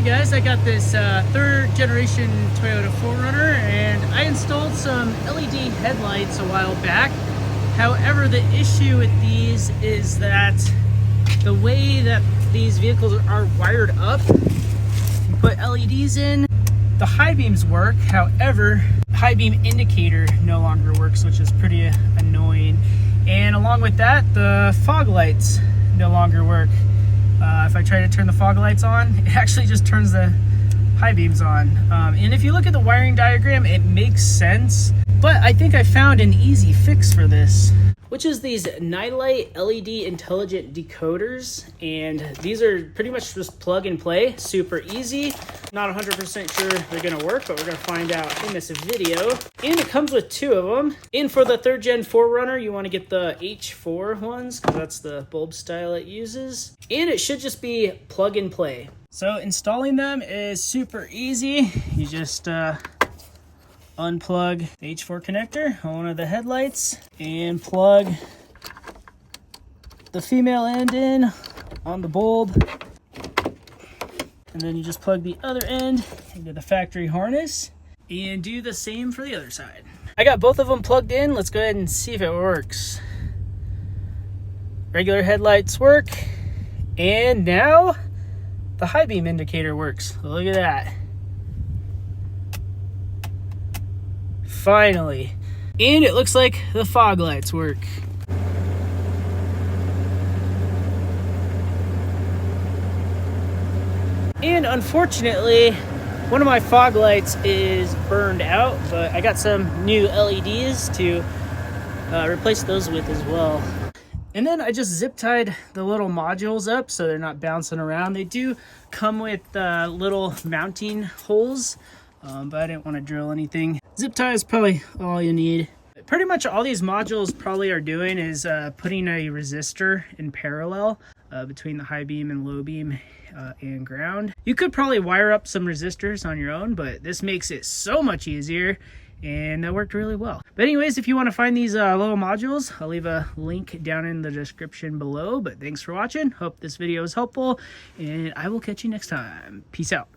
Hey guys, I got this third generation Toyota 4Runner and I installed some LED headlights a while back. However, the issue with these is that the way that these vehicles are wired up, you put LEDs in, the high beams work. However, high beam indicator no longer works, which is pretty annoying. And along with that, the fog lights no longer work. If I try to turn the fog lights on, it actually just turns the high beams on. And if you look at the wiring diagram, it makes sense. But I think I found an easy fix for this, which is these Headlight LED intelligent decoders. And these are pretty much just plug and play, super easy. Not 100% sure they're gonna work, but we're gonna find out in this video. And it comes with two of them. And for the third gen 4Runner, you wanna get the H4 ones, because that's the bulb style it uses. And it should just be plug and play. So installing them is super easy. You just unplug the H4 connector on one of the headlights and plug the female end in on the bulb. And then you just plug the other end into the factory harness and do the same for the other side. I got both of them plugged in. Let's go ahead and see if it works. Regular headlights work. And now the high beam indicator works. Look at that. Finally. And it looks like the fog lights work. And unfortunately, one of my fog lights is burned out, but I got some new LEDs to replace those with as well. And then I just zip tied the little modules up so they're not bouncing around. They do come with little mounting holes, but I didn't want to drill anything. Zip tie is probably all you need. Pretty much all these modules probably are doing is putting a resistor in parallel between the high beam and low beam and ground. You could probably wire up some resistors on your own, but this makes it so much easier, and that worked really well. But anyways, if you want to find these little modules, I'll leave a link down in the description below. But thanks for watching. Hope this video was helpful, and I will catch you next time. Peace out.